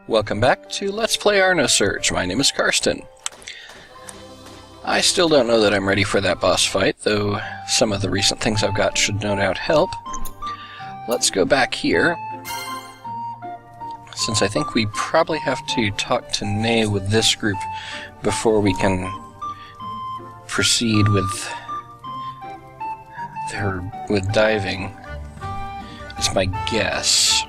Welcome back to Let's Play Nosurge. My name is Karsten. I still don't know that I'm ready for that boss fight, though some of the recent things I've got should no doubt help. Let's go back here, since I think we probably have to talk to Nay with this group before we can proceed with diving. Is my guess.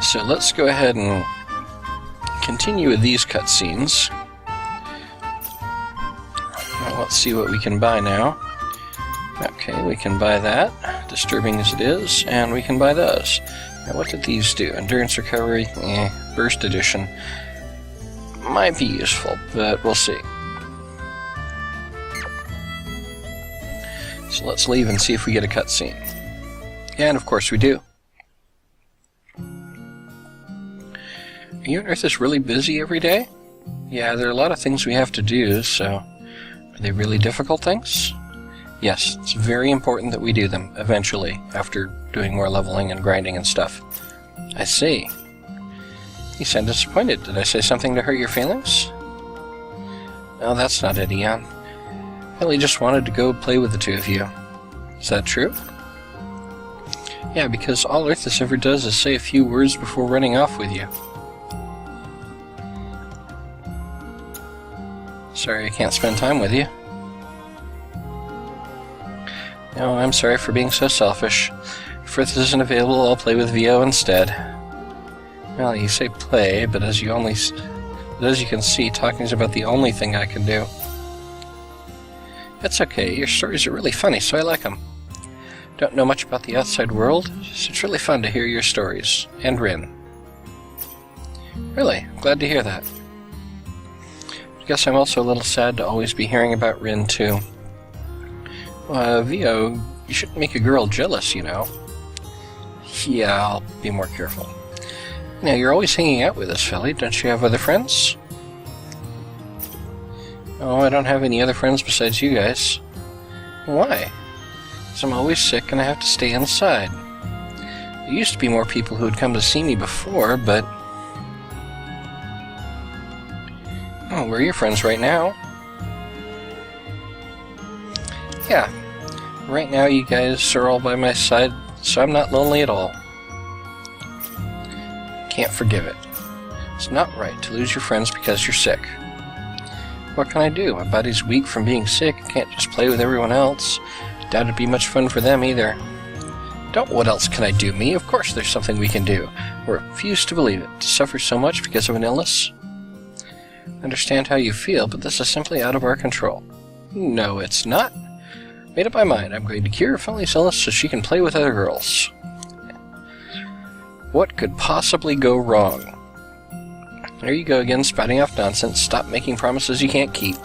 So let's go ahead and continue with these cutscenes. Let's see what we can buy now. Okay, we can buy that, disturbing as it is, and we can buy those. Now what did these do? Endurance recovery, burst edition. Might be useful, but we'll see. So let's leave and see if we get a cutscene. And of course we do. You and Earth is really busy every day? Yeah, there are a lot of things we have to do, so... Are they really difficult things? Yes, it's very important that we do them, eventually, after doing more leveling and grinding and stuff. I see. You sound disappointed. Did I say something to hurt your feelings? No, that's not it, Eon. Ellie just wanted to go play with the two of you. Is that true? Yeah, because all Earthus ever does is say a few words before running off with you. Sorry I can't spend time with you. No, I'm sorry for being so selfish. If Earthus isn't available, I'll play with VO instead. Well, you say play, but as you can see, talking is about the only thing I can do. It's okay, your stories are really funny, so I like them. Don't know much about the outside world, so it's really fun to hear your stories. And Rin. Really, glad to hear that. I guess I'm also a little sad to always be hearing about Rin, too. Vio, you shouldn't make a girl jealous, you know. Yeah, I'll be more careful. Now, you're always hanging out with us, Philly. Don't you have other friends? Oh, I don't have any other friends besides you guys. Why? Because I'm always sick and I have to stay inside. There used to be more people who would come to see me before, but... Oh, we're your friends right now. Yeah, right now you guys are all by my side, so I'm not lonely at all. Can't forgive it. It's not right to lose your friends because you're sick. What can I do? My body's weak from being sick. I can't just play with everyone else. Doubt it'd be much fun for them either. Don't what else can I do, me? Of course there's something we can do. I refuse to believe it. To suffer so much because of an illness? I understand how you feel, but this is simply out of our control. No, it's not. Made up my mind. I'm going to cure Philly's illness so she can play with other girls. What could possibly go wrong? There you go again, spouting off nonsense. Stop making promises you can't keep.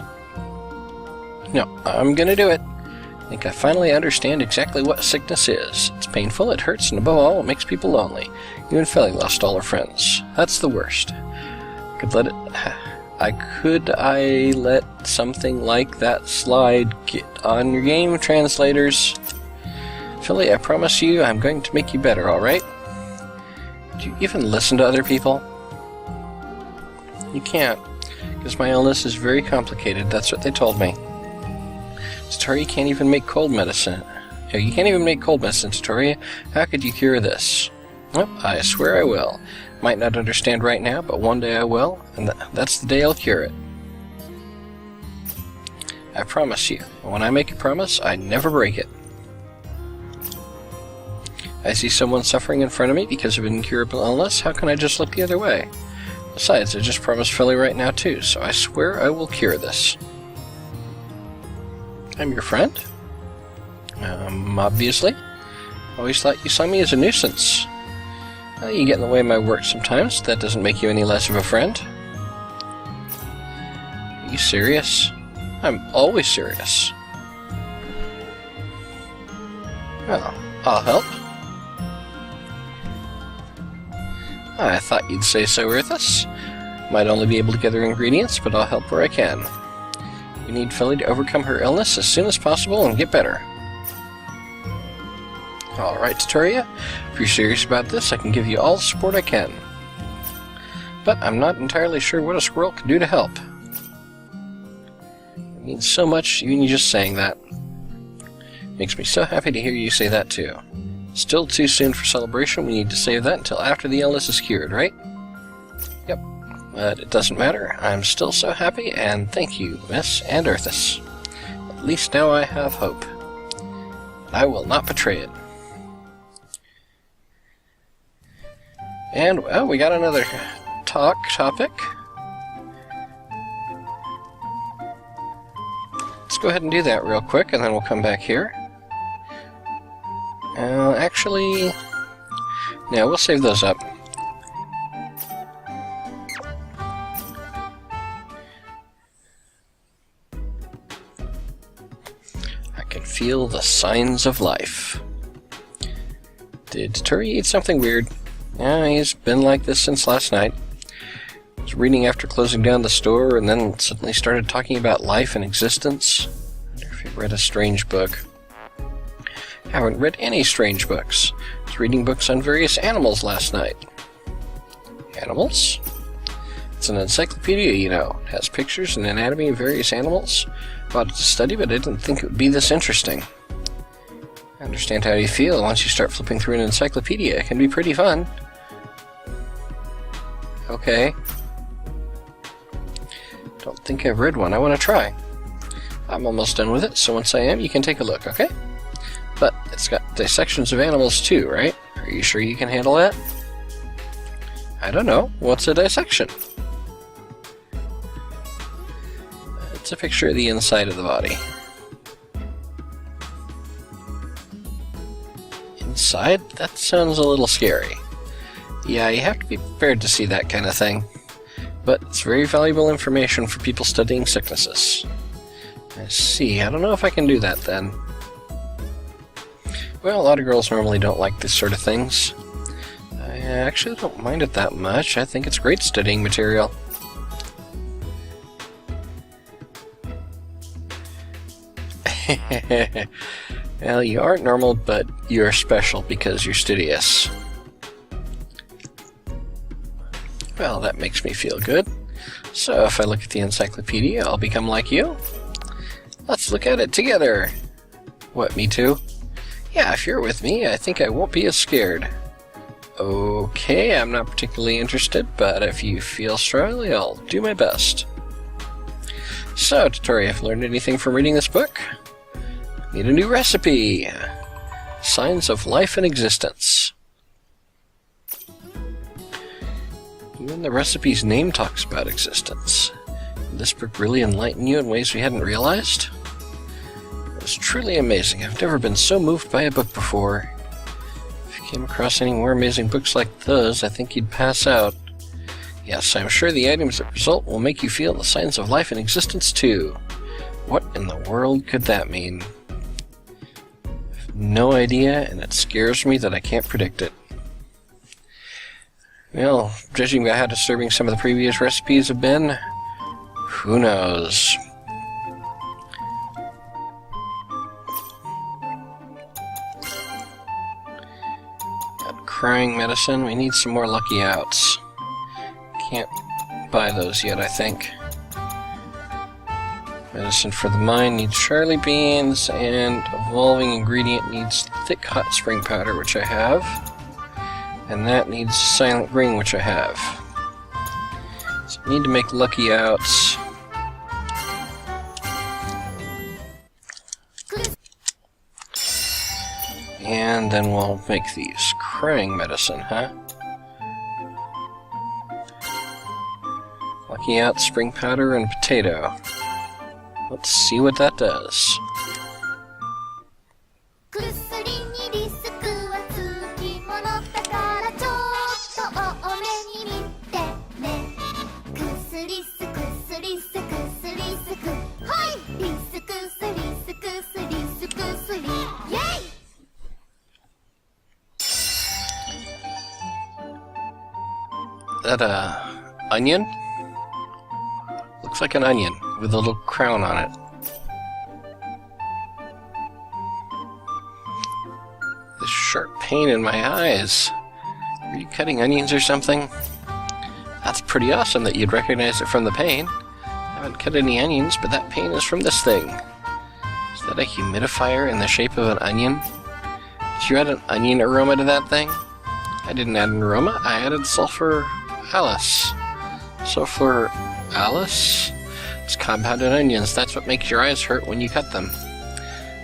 No, I'm gonna do it. I think I finally understand exactly what sickness is. It's painful, it hurts, and above all, it makes people lonely. You and Philly lost all her friends. That's the worst. Could I let something like that slide? Get on your game, translators. Philly, I promise you I'm going to make you better, alright? Do you even listen to other people? You can't, because my illness is very complicated. That's what they told me. Satori can't even make cold medicine. You can't even make cold medicine, Satori. How could you cure this? Well, I swear I will. Might not understand right now, but one day I will, and that's the day I'll cure it. I promise you. When I make a promise, I never break it. I see someone suffering in front of me because of an incurable illness. How can I just look the other way? Besides, I just promised Philly right now too, so I swear I will cure this. I'm your friend? Obviously. Always thought you saw me as a nuisance. Well, you get in the way of my work sometimes. That doesn't make you any less of a friend. Are you serious? I'm always serious. Well, I'll help. I thought you'd say so, Earthus. Might only be able to gather ingredients, but I'll help where I can. We need Philly to overcome her illness as soon as possible and get better. Alright, Tutoria. If you're serious about this, I can give you all the support I can. But I'm not entirely sure what a squirrel can do to help. It means so much, even you just saying that. Makes me so happy to hear you say that too. Still too soon for celebration, we need to save that until after the illness is cured, right? Yep, but it doesn't matter. I'm still so happy, and thank you, Miss and Earthus. At least now I have hope. I will not betray it. And, well, we got another topic. Let's go ahead and do that real quick, and then we'll come back here. Actually, yeah, we'll save those up. I can feel the signs of life. Did Turi eat something weird? Yeah, he's been like this since last night. I was reading after closing down the store, and then suddenly started talking about life and existence. I wonder if he read a strange book. I haven't read any strange books. I was reading books on various animals last night. Animals? It's an encyclopedia, you know. It has pictures and anatomy of various animals. I bought it to study, but I didn't think it would be this interesting. I understand how you feel once you start flipping through an encyclopedia. It can be pretty fun. Okay. Don't think I've read one. I want to try. I'm almost done with it, so once I am, you can take a look, okay? But it's got dissections of animals too, right? Are you sure you can handle that? I don't know. What's a dissection? It's a picture of the inside of the body. Inside? That sounds a little scary. Yeah, you have to be prepared to see that kind of thing. But it's very valuable information for people studying sicknesses. I see. I don't know if I can do that then. Well, a lot of girls normally don't like this sort of things. I actually don't mind it that much. I think it's great studying material. Well, you aren't normal, but you're special because you're studious. Well, that makes me feel good. So if I look at the encyclopedia, I'll become like you? Let's look at it together. What, me too? Yeah, if you're with me, I think I won't be as scared. Okay, I'm not particularly interested, but if you feel strongly, I'll do my best. So, Tutori, have you learned anything from reading this book? Need a new recipe. Signs of life and existence. Even the recipe's name talks about existence. Did this book really enlighten you in ways we hadn't realized? It was truly amazing. I've never been so moved by a book before. If you came across any more amazing books like those, I think you'd pass out. Yes, I'm sure the items that result will make you feel the signs of life and existence too. What in the world could that mean? I have no idea, and it scares me that I can't predict it. Well, judging by how disturbing some of the previous recipes have been, who knows? Got crying medicine. We need some more lucky outs. Can't buy those yet, I think. Medicine for the mind needs Charlie beans, and evolving ingredient needs thick hot spring powder, which I have. And that needs silent ring, which I have. So I need to make lucky outs. And then we'll make these crying medicine, huh? Lucky out, spring powder, and potato. Let's see what that does. that a onion? Looks like an onion with a little crown on it. This sharp pain in my eyes. Are you cutting onions or something? That's pretty awesome that you'd recognize it from the pain. I haven't cut any onions, but that pain is from this thing. Is that a humidifier in the shape of an onion? Did you add an onion aroma to that thing? I didn't add an aroma, I added sulfur alice. Sulfur alice? It's compounded onions, that's what makes your eyes hurt when you cut them.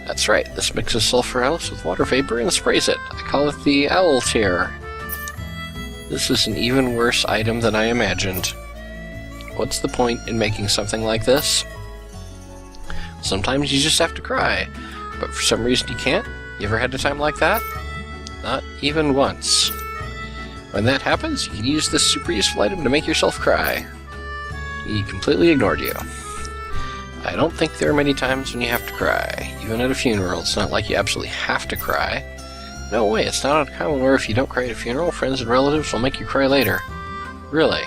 That's right, this mixes sulfur alice with water vapor and sprays it. I call it the owl tear. This is an even worse item than I imagined. What's the point in making something like this? Sometimes you just have to cry, but for some reason you can't? You ever had a time like that? Not even once. When that happens, you can use this super useful item to make yourself cry. He completely ignored you. I don't think there are many times when you have to cry. Even at a funeral, it's not like you absolutely have to cry. No way, it's not uncommon where if you don't cry at a funeral, friends and relatives will make you cry later. Really?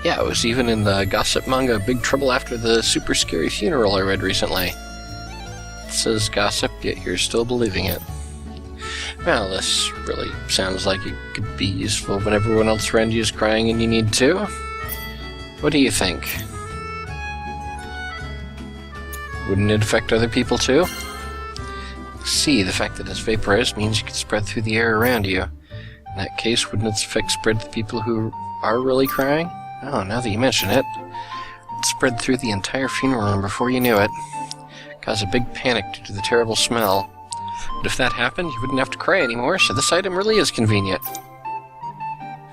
Yeah, it was even in the gossip manga Big Trouble After the Super Scary Funeral I read recently. It says gossip, yet you're still believing it. Well, this really sounds like it could be useful when everyone else around you is crying and you need to. What do you think? Wouldn't it affect other people too? See, the fact that it's vaporized means you can spread through the air around you. In that case, wouldn't its effect spread to the people who are really crying? Oh, now that you mention it. It spread through the entire funeral home before you knew it. Cause a big panic due to the terrible smell. But if that happened, you wouldn't have to cry anymore, so this item really is convenient.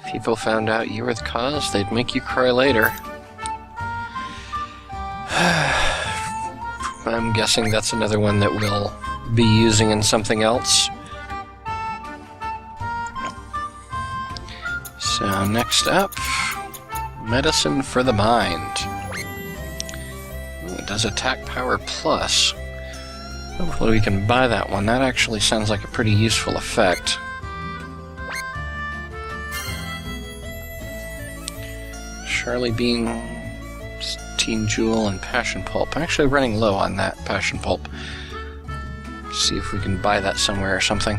If people found out you were the cause, they'd make you cry later. I'm guessing that's another one that we'll be using in something else. So next up, medicine for the mind. Ooh, it does attack power plus. Hopefully we can buy that one. That actually sounds like a pretty useful effect. Charlie Bean, Teen Jewel, and Passion Pulp. I'm actually running low on that Passion Pulp. See if we can buy that somewhere or something.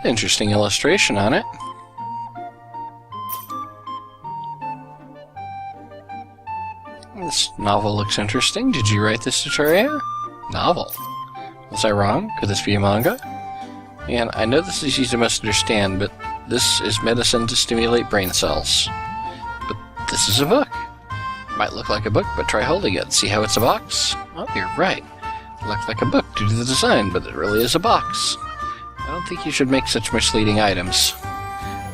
Interesting illustration on it. This novel looks interesting. Did you write this, Tutoria? Novel. Was I wrong? Could this be a manga? And I know this is easy to misunderstand, but this is medicine to stimulate brain cells. But this is a book. Might look like a book, but try holding it. See how it's a box? Oh, you're right. It looked like a book due to the design, but it really is a box. I don't think you should make such misleading items.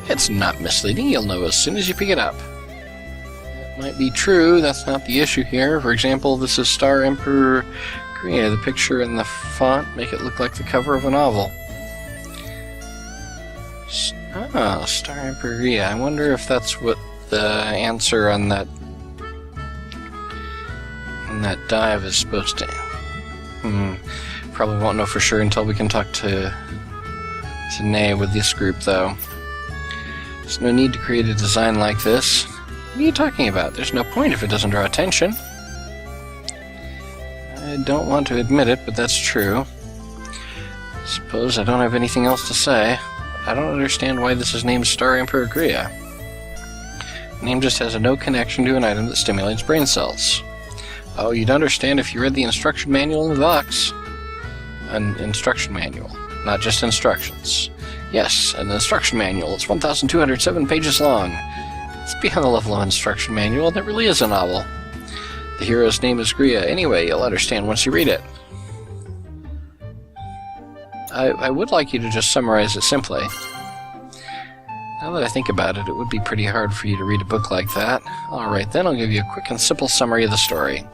It's not misleading, you'll know as soon as you pick it up. It might be true, that's not the issue here. For example, this is Star Emperor Korea. The picture and the font make it look like the cover of a novel. Ah, Star Emperor Korea. I wonder if that's what the answer on that dive is supposed to... Probably won't know for sure until we can talk to Nay with this group, though. There's no need to create a design like this. What are you talking about? There's no point if it doesn't draw attention. I don't want to admit it, but that's true. Suppose I don't have anything else to say. I don't understand why this is named Star Emperor Korea. The name just has no connection to an item that stimulates brain cells. Oh, you'd understand if you read the instruction manual in the box. An instruction manual, not just instructions. Yes, an instruction manual. It's 1,207 pages long. It's beyond the level of instruction manual. That really is a novel. The hero's name is Gria. Anyway, you'll understand once you read it. I would like you to just summarize it simply. Now that I think about it, it would be pretty hard for you to read a book like that. Alright, then I'll give you a quick and simple summary of the story.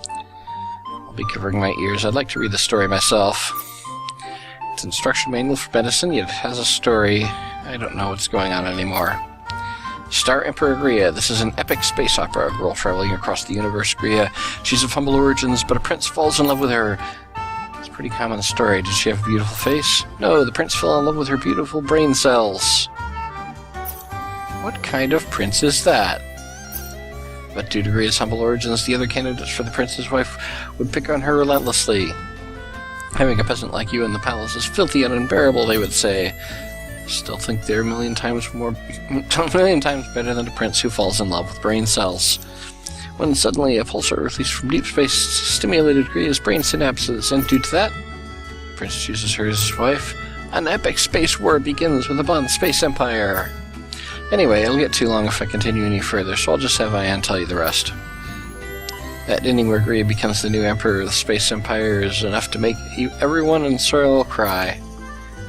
I'll be covering my ears. I'd like to read the story myself. It's an instruction manual for medicine, yet it has a story. I don't know what's going on anymore. Star Emperor Gria. This is an epic space opera. A girl traveling across the universe. Gria. She's of humble origins, but a prince falls in love with her. It's a pretty common story. Did she have a beautiful face? No, the prince fell in love with her beautiful brain cells. What kind of prince is that? But due to Gria's humble origins, the other candidates for the prince's wife would pick on her relentlessly. Having a peasant like you in the palace is filthy and unbearable, they would say. Still think they're a million times better than a prince who falls in love with brain cells. When suddenly a pulsar released from deep space stimulated Gria's brain synapses, and due to that, the prince chooses her as his wife. An epic space war begins with the Bond Space Empire. Anyway, it'll get too long if I continue any further, so I'll just have Ian tell you the rest. That ending where Gria becomes the new emperor of the Space Empire is enough to make everyone in Soil cry.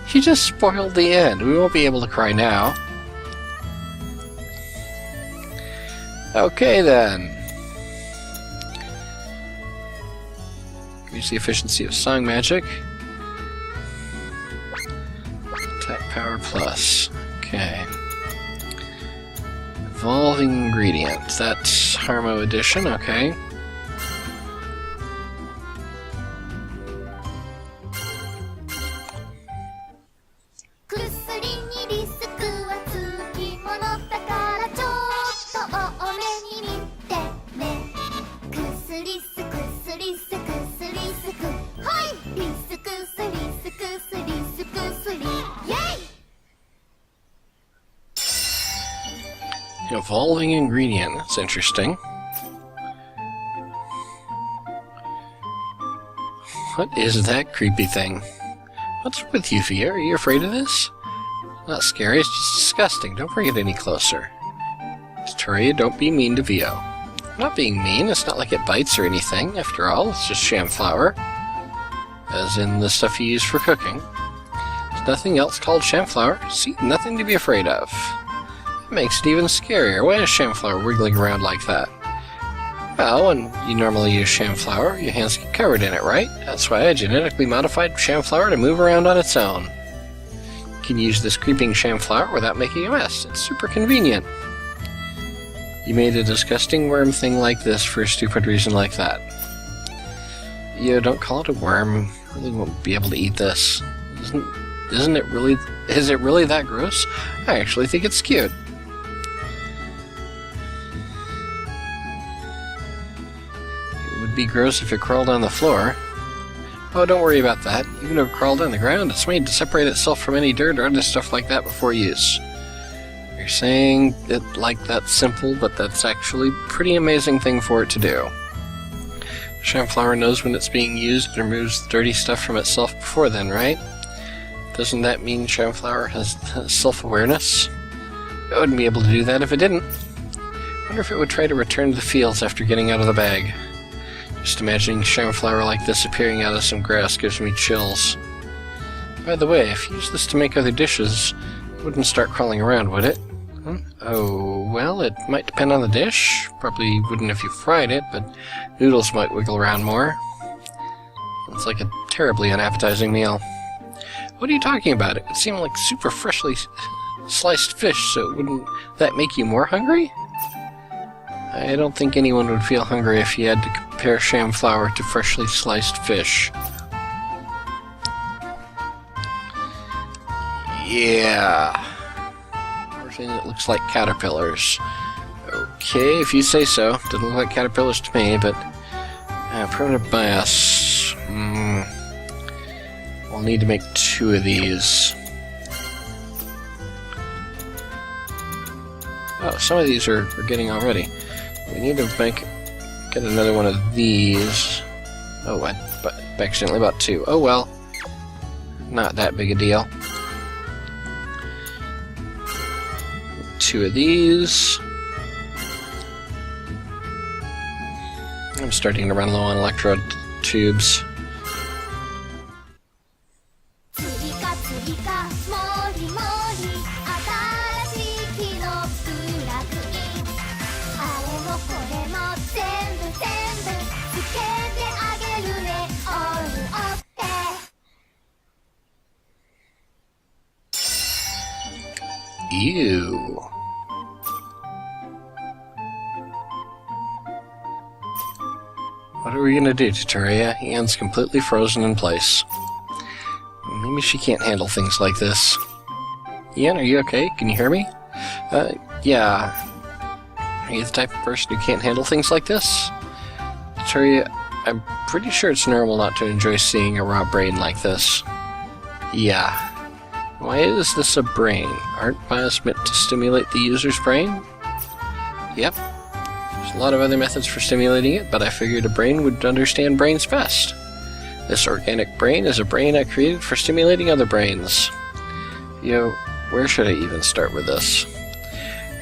He just spoiled the end. We won't be able to cry now. Okay then. Increase the efficiency of song magic. Attack power plus. Okay. Evolving ingredient. That's Harmo Edition, okay. Evolving ingredient. That's interesting. What is that creepy thing? What's with you, Via? Are you afraid of this? Not scary, it's just disgusting. Don't bring it any closer. Victoria, don't be mean to Vio. I'm not being mean, it's not like it bites or anything. After all, it's just sham flour. As in the stuff you use for cooking. There's nothing else called sham flour. See, nothing to be afraid of. It makes it even scarier. Why is sham flour wiggling around like that? Well, when you normally use sham flour, your hands get covered in it, right? That's why I genetically modified sham flour to move around on its own. You can use this creeping sham flour without making a mess. It's super convenient. You made a disgusting worm thing like this for a stupid reason like that. Yo, don't call it a worm. I really won't be able to eat this. Isn't it really... Is it really that gross? I actually think it's cute. It would be gross if it crawled on the floor. Oh, don't worry about that. Even if it crawled on the ground, it's made to separate itself from any dirt or other stuff like that before use. You're saying it like that's simple, but that's actually a pretty amazing thing for it to do. Sham flour knows when it's being used and removes the dirty stuff from itself before then, right? Doesn't that mean sham flour has self-awareness? It wouldn't be able to do that if it didn't. I wonder if it would try to return to the fields after getting out of the bag. Just imagining sham flour like this appearing out of some grass gives me chills. By the way, if you use this to make other dishes, it wouldn't start crawling around, would it? Oh, well, it might depend on the dish. Probably wouldn't if you fried it, but noodles might wiggle around more. It's like a terribly unappetizing meal. What are you talking about? It would seem like super freshly sliced fish, so wouldn't that make you more hungry? I don't think anyone would feel hungry if you had to compare sham flour to freshly sliced fish. Yeah. Everything that looks like caterpillars. Okay, if you say so. Doesn't look like caterpillars to me, but... primitive bias. We'll need to make 2 of these. Oh, some of these are getting already. We need to get another one of these. Oh, I accidentally bought 2. Oh well. Not that big a deal. 2 of these. I'm starting to run low on electrode tubes. Ew. What are we gonna do, Tutoria? Ian's completely frozen in place. Maybe she can't handle things like this. Ian, are you okay? Can you hear me? Yeah. Are you the type of person who can't handle things like this? Tutoria, I'm pretty sure it's normal not to enjoy seeing a raw brain like this. Yeah. Why is this a brain? Aren't bios meant to stimulate the user's brain? Yep. There's a lot of other methods for stimulating it, but I figured a brain would understand brains best. This organic brain is a brain I created for stimulating other brains. Where should I even start with this?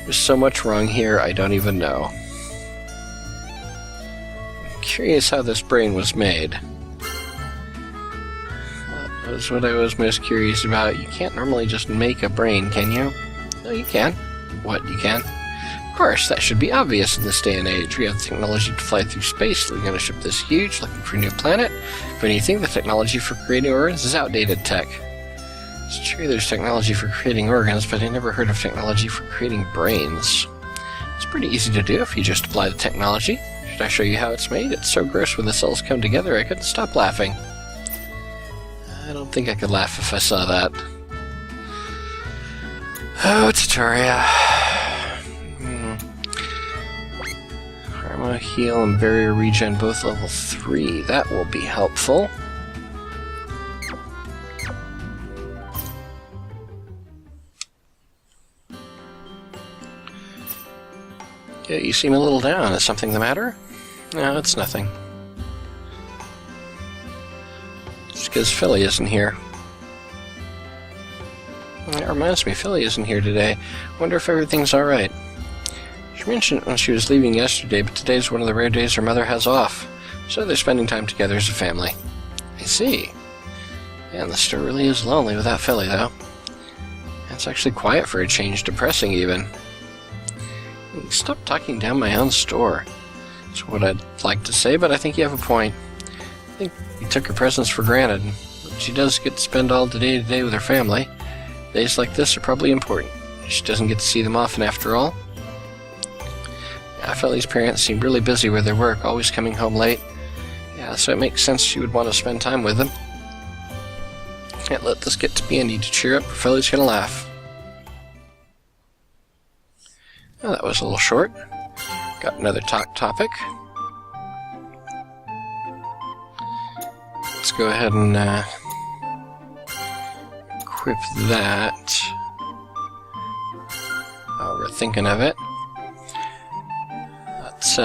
There's so much wrong here, I don't even know. I'm curious how this brain was made. That was what I was most curious about. You can't normally just make a brain, can you? No, you can. What, you can? Of course, that should be obvious in this day and age. We have the technology to fly through space, looking on a ship this huge, looking for a new planet. If anything, the technology for creating organs is outdated tech. It's true there's technology for creating organs, but I never heard of technology for creating brains. It's pretty easy to do if you just apply the technology. Should I show you how it's made? It's so gross when the cells come together I couldn't stop laughing. I don't think I could laugh if I saw that. Oh, Tutoria. Karma, heal, and barrier regen both level 3. That will be helpful. Yeah, you seem a little down. Is something the matter? No, it's nothing. It's because Philly isn't here. That reminds me, Philly isn't here today. Wonder if everything's alright. She mentioned it when she was leaving yesterday, but today's one of the rare days her mother has off, so they're spending time together as a family. I see. Man, the store really is lonely without Philly, though. It's actually quiet for a change, depressing even. Stop talking down my own store. That's what I'd like to say, but I think you have a point. I think you took her presence for granted. She does get to spend all the day-to-day with her family. Days like this are probably important. She doesn't get to see them often after all. Yeah, Philly's parents seem really busy with their work, always coming home late. Yeah, so it makes sense she would want to spend time with them. Can't let this get to be. I need to cheer up or Philly's gonna laugh. Oh, that was a little short. Got another topic. Let's go ahead and equip that. While we're thinking of it. That's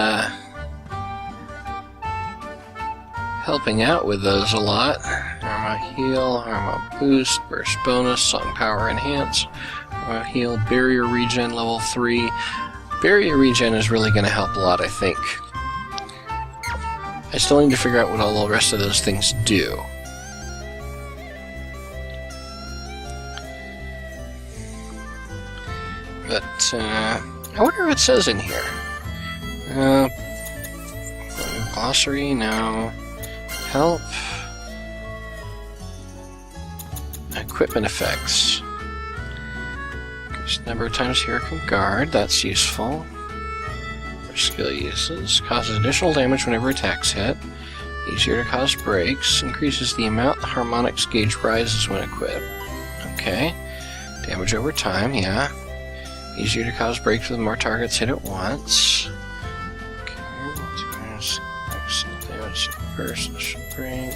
helping out with those a lot. Arma heal, Arma boost, burst bonus, song power enhance. Heal, barrier regen level 3. Barrier regen is really going to help a lot, I think. I still need to figure out what all the rest of those things do. But, I wonder if it says in here. Glossary, no. Help. Equipment effects. Number of times Hero can guard, that's useful. For skill uses. Causes additional damage whenever attacks hit. Easier to cause breaks. Increases the amount the harmonics gauge rises when equipped. Okay. Damage over time, yeah. Easier to cause breaks with more targets hit at once. Okay. Damage first break.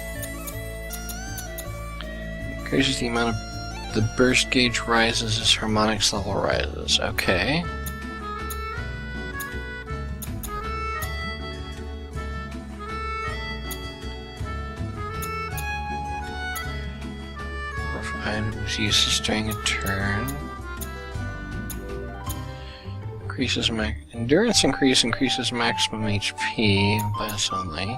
Increases the amount of the burst gauge rises as harmonics level rises. Okay. Items uses during a turn. Increases endurance increases maximum HP. Blast only.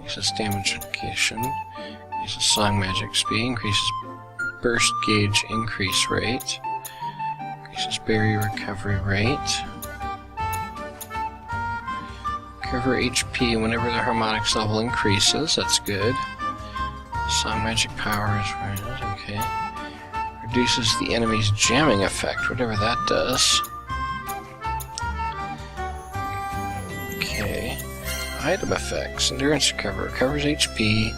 Increases damage negation, increases song magic speed, increases burst gauge increase rate, increases barrier recovery rate, recover HP whenever the harmonics level increases, that's good. Song magic powers, right? Okay. Reduces the enemy's jamming effect, whatever that does. Okay. Item effects. Endurance recovery. Recovers HP.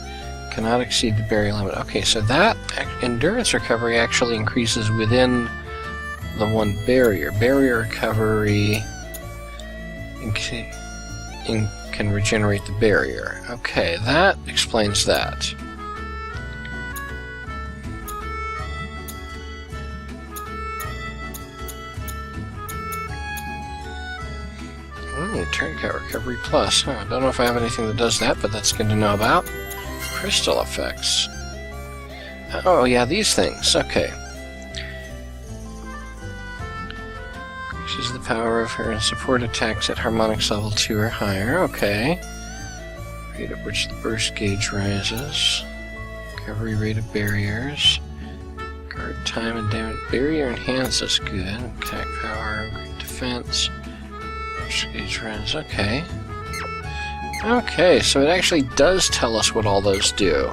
Cannot exceed the barrier limit. Okay, so that endurance recovery actually increases within the one barrier. Barrier recovery can regenerate the barrier. Okay, that explains that. Turn count recovery plus. I don't know if I have anything that does that, but that's good to know about. Crystal effects. Oh yeah, these things. Okay. Increases the power of her and support attacks at harmonics level 2 or higher. Okay. Rate at which the burst gauge rises. Recovery rate of barriers. Guard time and damage. Barrier enhances. Good. Attack power. Great defense. Gauge runs. Okay. Okay, so it actually does tell us what all those do.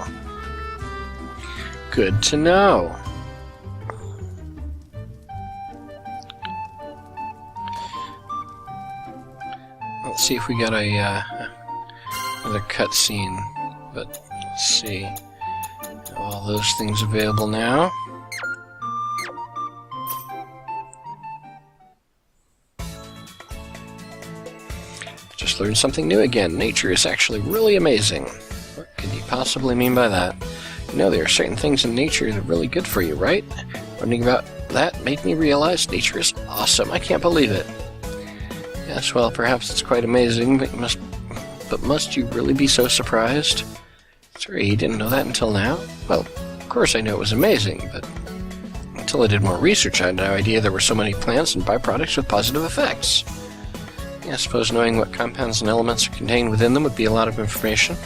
Good to know. Let's see if we got another cutscene. But let's see. All those things available now. Just learned something new again. Nature is actually really amazing. What could you possibly mean by that? You know, there are certain things in nature that are really good for you, right? Learning about that made me realize nature is awesome. I can't believe it. Yes, well, perhaps it's quite amazing, but must you really be so surprised? Sorry, you didn't know that until now? Well, of course I knew it was amazing, but until I did more research, I had no idea there were so many plants and byproducts with positive effects. I suppose knowing what compounds and elements are contained within them would be a lot of information.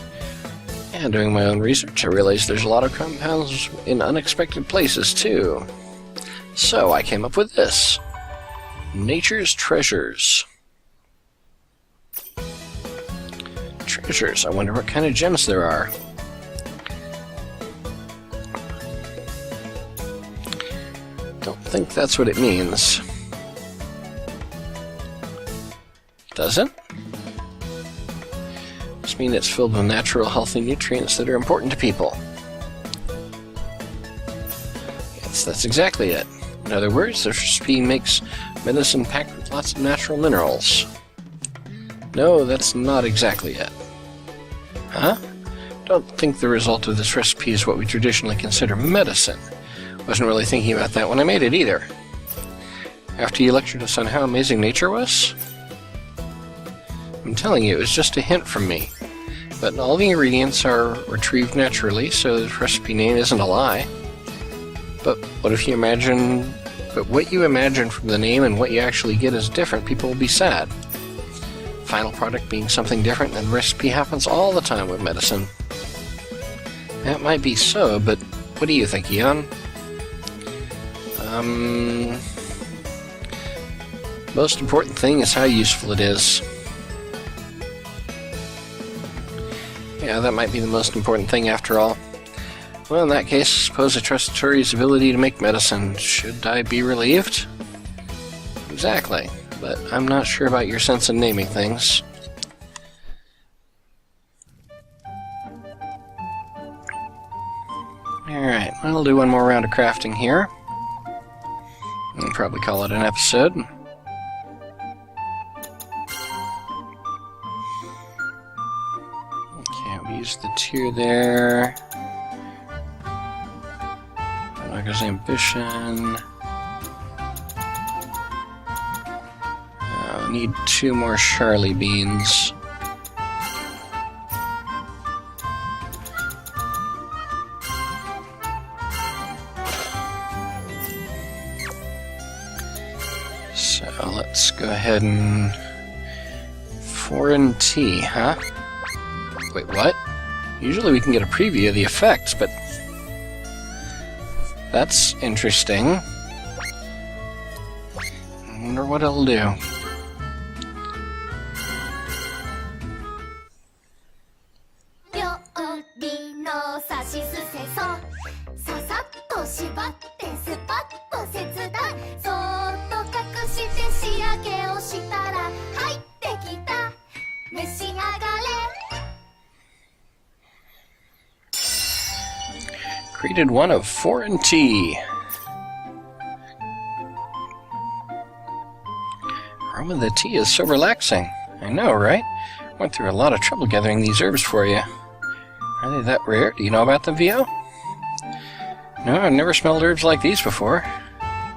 And doing my own research, I realized there's a lot of compounds in unexpected places, too. So I came up with this. Nature's Treasures. Treasures. I wonder what kind of gems there are. Don't think that's what it means. Does it? Must mean it's filled with natural, healthy nutrients that are important to people. Yes, that's exactly it. In other words, the recipe makes medicine packed with lots of natural minerals. No, that's not exactly it. Huh? Don't think the result of this recipe is what we traditionally consider medicine. Wasn't really thinking about that when I made it either. After you lectured us on how amazing nature was, I'm telling you, it was just a hint from me. But all the ingredients are retrieved naturally, so the recipe name isn't a lie. But what if you imagine... But what you imagine from the name and what you actually get is different, people will be sad. Final product being something different than the recipe happens all the time with medicine. That might be so, but what do you think, Eon? Most important thing is how useful it is. Yeah, that might be the most important thing after all. Well, in that case, I suppose I trust Tori's ability to make medicine. Should I be relieved? Exactly, but I'm not sure about your sense of naming things. Alright, I'll do one more round of crafting here. I'll probably call it an episode. Use the tier there. Naga's ambition. I need 2 more Charlie beans. So let's go ahead and foreign tea, huh? Wait, what? Usually we can get a preview of the effects, but that's interesting. I wonder what it'll do. Created one of foreign tea. Aroma of the tea is so relaxing. I know, right? Went through a lot of trouble gathering these herbs for you. Are they that rare? Do you know about them, Vio? No, I've never smelled herbs like these before.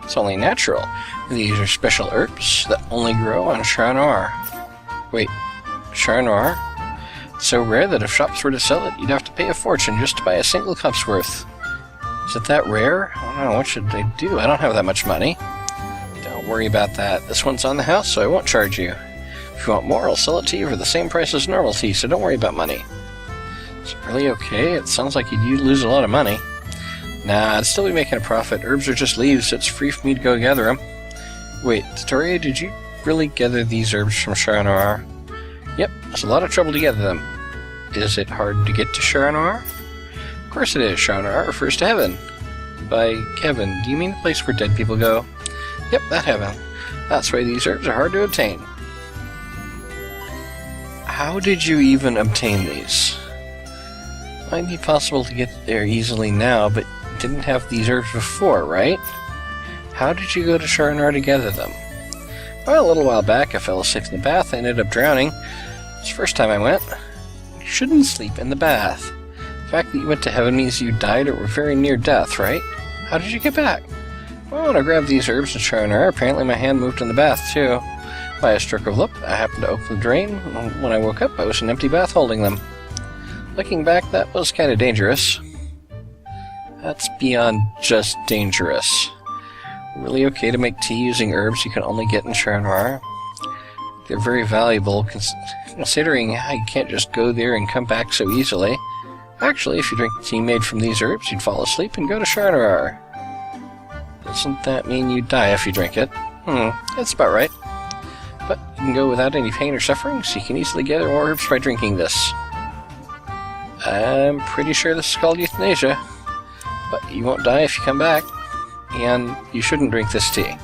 It's only natural. These are special herbs that only grow on Char Noir. Wait, Char Noir? It's so rare that if shops were to sell it, you'd have to pay a fortune just to buy a single cup's worth. Is it that rare? I don't know, what should I do? I don't have that much money. Don't worry about that. This one's on the house, so I won't charge you. If you want more, I'll sell it to you for the same price as normal tea, so don't worry about money. Is it really okay? It sounds like you'd lose a lot of money. Nah, I'd still be making a profit. Herbs are just leaves, so it's free for me to go gather them. Wait, Tatoria, did you really gather these herbs from Char Noir? Yep, it's a lot of trouble to gather them. Is it hard to get to Char Noir? Of course it is. Char Noir refers to heaven. By heaven, do you mean the place where dead people go? Yep, that heaven. That's why these herbs are hard to obtain. How did you even obtain these? Might be possible to get there easily now, but you didn't have these herbs before, right? How did you go to Char Noir to gather them? Well, a little while back, I fell asleep in the bath and ended up drowning. It's the first time I went. You shouldn't sleep in the bath. The fact that you went to heaven means you died or were very near death, right? How did you get back? Well, when I grabbed these herbs in Char Noir, apparently my hand moved in the bath, too. By a stroke of luck, I happened to open the drain. When I woke up, I was in an empty bath holding them. Looking back, that was kind of dangerous. That's beyond just dangerous. Really okay to make tea using herbs you can only get in Char Noir. They're very valuable, considering how you can't just go there and come back so easily. Actually, if you drink tea made from these herbs, you'd fall asleep and go to Char Noir. Doesn't that mean you'd die if you drink it? That's about right. But you can go without any pain or suffering, so you can easily gather more herbs by drinking this. I'm pretty sure this is called euthanasia, but you won't die if you come back, and you shouldn't drink this tea.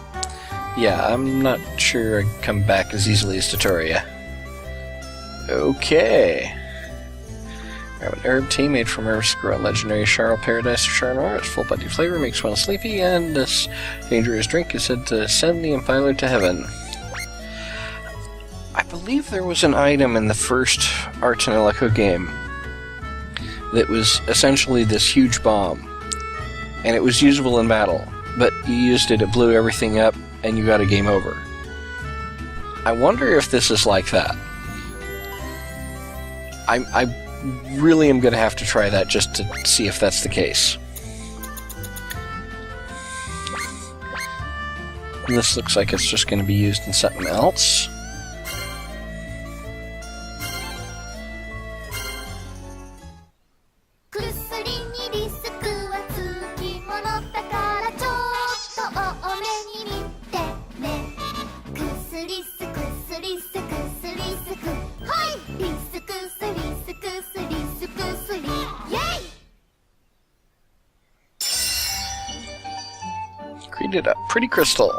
Yeah, I'm not sure I'd come back as easily as Tatoria. Okay. I have an herb tea made from herbs grow in legendary Charl Paradise of Char Noir. Its full-bodied flavor makes one sleepy, and this dangerous drink is said to send the impiler to heaven. I believe there was an item in the first Art and Echo game that was essentially this huge bomb, and it was usable in battle, but you used it, it blew everything up, and you got a game over. I wonder if this is like that. I really am going to have to try that just to see if that's the case. And this looks like it's just going to be used in something else. Created a pretty crystal.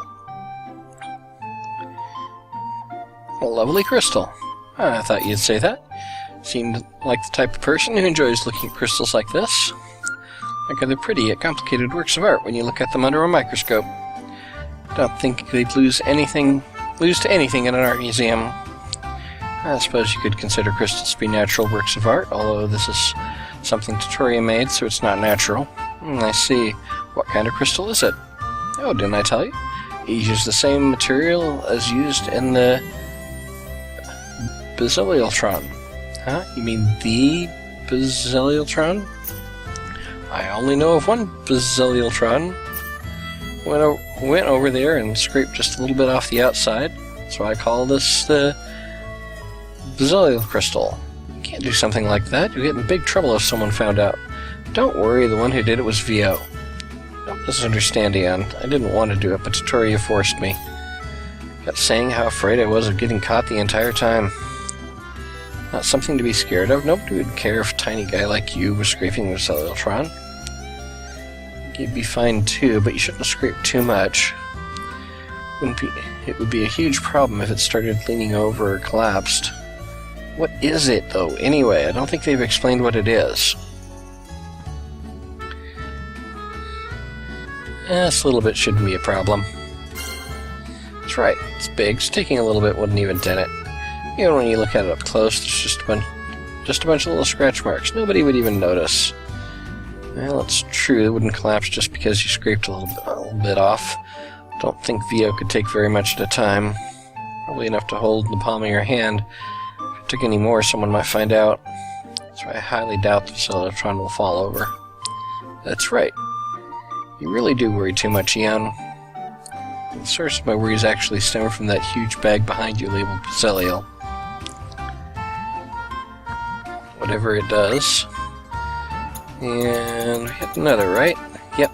A lovely crystal. I thought you'd say that. Seemed like the type of person who enjoys looking at crystals like this. Like they're pretty, yet complicated works of art when you look at them under a microscope. Don't think they'd lose to anything in an art museum. I suppose you could consider crystals to be natural works of art, although this is something Tatoria made, so it's not natural. I see. What kind of crystal is it? Oh, didn't I tell you? You use the same material as used in the Baziliotron. Huh? You mean the Baziliotron? I only know of one Baziliotron. Went over there and scraped just a little bit off the outside. So I call this the Bazilio crystal. You can't do something like that. You'd get in big trouble if someone found out. Don't worry, the one who did it was Vio. Don't misunderstand, Ian. I didn't want to do it, but Tatoria forced me. Kept saying how afraid I was of getting caught the entire time. Not something to be scared of. Nobody would care if a tiny guy like you was scraping with Cellultron. You'd be fine too, but you shouldn't scrape too much. It would be a huge problem if it started leaning over or collapsed. What is it, though, anyway? I don't think they've explained what it is. This little bit shouldn't be a problem. That's right, it's big, so taking a little bit wouldn't even dent it. Even when you look at it up close, there's just a bunch of little scratch marks. Nobody would even notice. Well, it's true, it wouldn't collapse just because you scraped a little bit off. Don't think VO could take very much at a time. Probably enough to hold in the palm of your hand. If it took any more, someone might find out. That's why I highly doubt the Facilitron will fall over. That's right. You really do worry too much, Eon. The source of my worries actually stem from that huge bag behind you labeled Picellial. Whatever it does. And we hit another, right? Yep.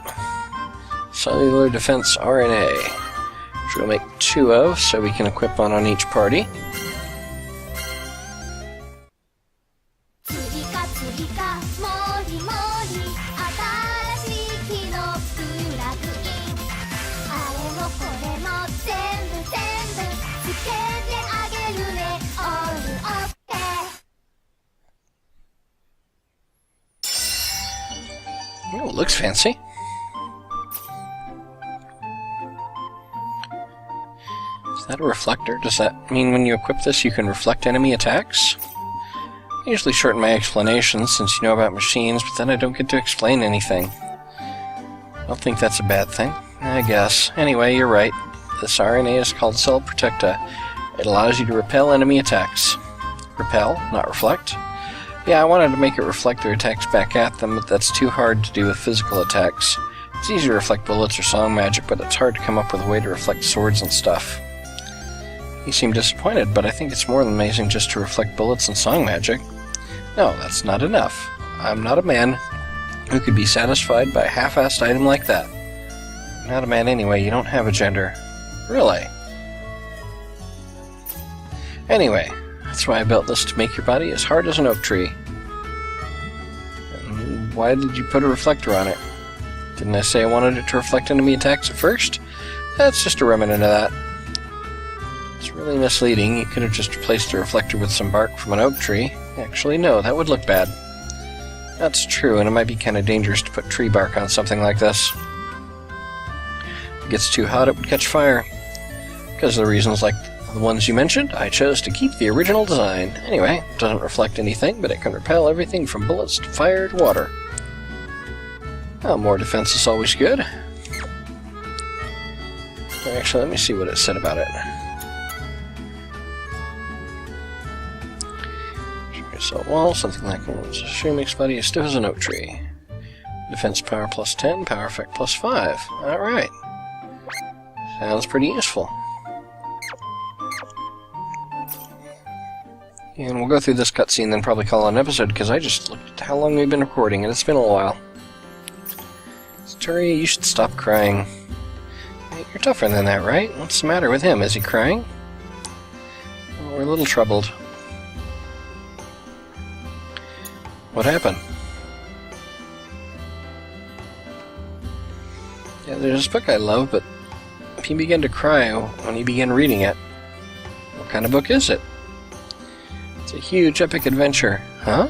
Cellular Defense RNA. Which we'll make 2 of, so we can equip one on each party. Oh, it looks fancy. Is that a reflector? Does that mean when you equip this you can reflect enemy attacks? I usually shorten my explanations since you know about machines, but then I don't get to explain anything. I don't think that's a bad thing. I guess. Anyway, you're right. This RNA is called Cell Protecta. It allows you to repel enemy attacks. Repel, not reflect. Yeah, I wanted to make it reflect their attacks back at them, but that's too hard to do with physical attacks. It's easy to reflect bullets or song magic, but it's hard to come up with a way to reflect swords and stuff. You seem disappointed, but I think it's more than amazing just to reflect bullets and song magic. No, that's not enough. I'm not a man who could be satisfied by a half-assed item like that. You're not a man anyway, you don't have a gender. Really? Anyway, that's why I built this, to make your body as hard as an oak tree. And why did you put a reflector on it? Didn't I say I wanted it to reflect enemy attacks at first? That's just a remnant of that. It's really misleading. You could have just replaced the reflector with some bark from an oak tree. Actually, no, that would look bad. That's true, and it might be kind of dangerous to put tree bark on something like this. If it gets too hot, it would catch fire. Because of the reasons like the ones you mentioned, I chose to keep the original design. Anyway, it doesn't reflect anything, but it can repel everything from bullets to fire to water. Well, more defense is always good. Actually, let me see what it said about it. So wall, something like sure makes body as stiff as an oak tree. Defense power plus 10, power effect plus 5. Alright. Sounds pretty useful. And we'll go through this cutscene, then probably call it an episode, because I just looked at how long we've been recording, and it's been a while. Turi, you should stop crying. Hey, you're tougher than that, right? What's the matter with him? Is he crying? Well, we're a little troubled. What happened? Yeah, there's this book I love, but if he began to cry when he began reading it, what kind of book is it? It's a huge epic adventure. Huh?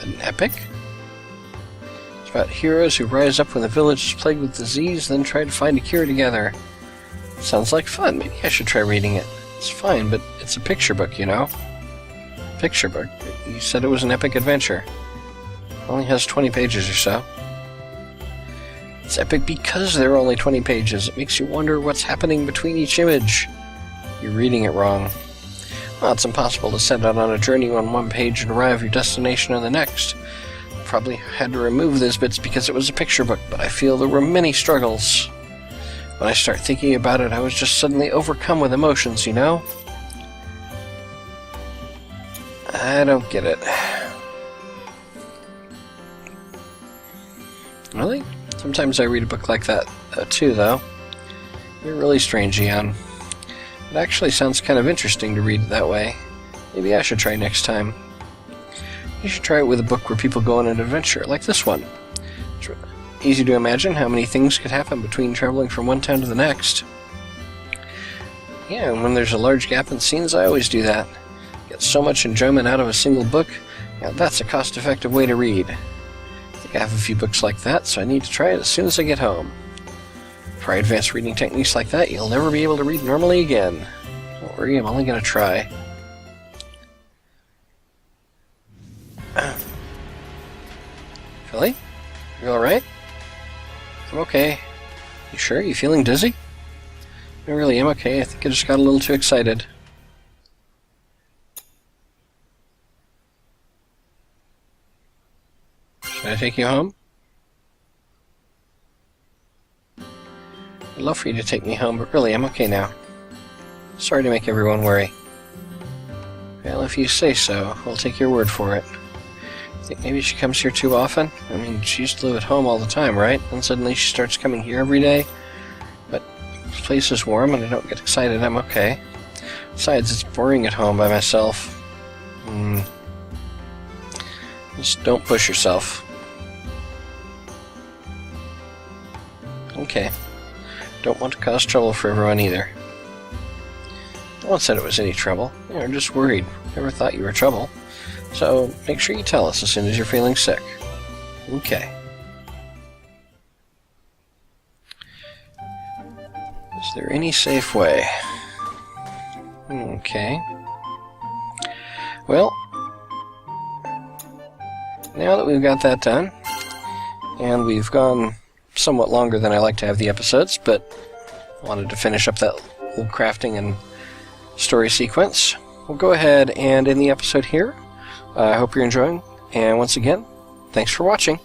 An epic? It's about heroes who rise up when the village is plagued with disease, then try to find a cure together. Sounds like fun. Maybe I should try reading it. It's fine, but it's a picture book, you know? Picture book? You said it was an epic adventure. It only has 20 pages or so. It's epic because there are only 20 pages. It makes you wonder what's happening between each image. You're reading it wrong. Well, it's impossible to set out on a journey on one page and arrive at your destination on the next. I probably had to remove those bits because it was a picture book, but I feel there were many struggles. When I start thinking about it, I was just suddenly overcome with emotions, you know? I don't get it. Really? Sometimes I read a book like that, too, though. You're really strange, Eon. It actually sounds kind of interesting to read it that way. Maybe I should try next time. You should try it with a book where people go on an adventure, like this one. It's easy to imagine how many things could happen between traveling from one town to the next. Yeah, and when there's a large gap in scenes, I always do that. Get so much enjoyment out of a single book, now that's a cost-effective way to read. I think I have a few books like that, so I need to try it as soon as I get home. Try advanced reading techniques like that, you'll never be able to read normally again. Don't worry, I'm only gonna try. Philly? You alright? I'm okay. You sure? You feeling dizzy? I really am okay. I think I just got a little too excited. Should I take you home? I'd love for you to take me home, but really, I'm okay now. Sorry to make everyone worry. Well, if you say so, I'll take your word for it. Think maybe she comes here too often? I mean, she used to live at home all the time, right? And suddenly she starts coming here every day? But this place is warm and I don't get excited, I'm okay. Besides, it's boring at home by myself. Just don't push yourself. Okay. Don't want to cause trouble for everyone either. No one said it was any trouble. We're just worried. Never thought you were trouble. So, make sure you tell us as soon as you're feeling sick. Okay. Is there any safe way? Okay. Well, now that we've got that done, and we've gone somewhat longer than I like to have the episodes, but I wanted to finish up that little crafting and story sequence, we'll go ahead and end the episode here. I hope you're enjoying, and once again, thanks for watching.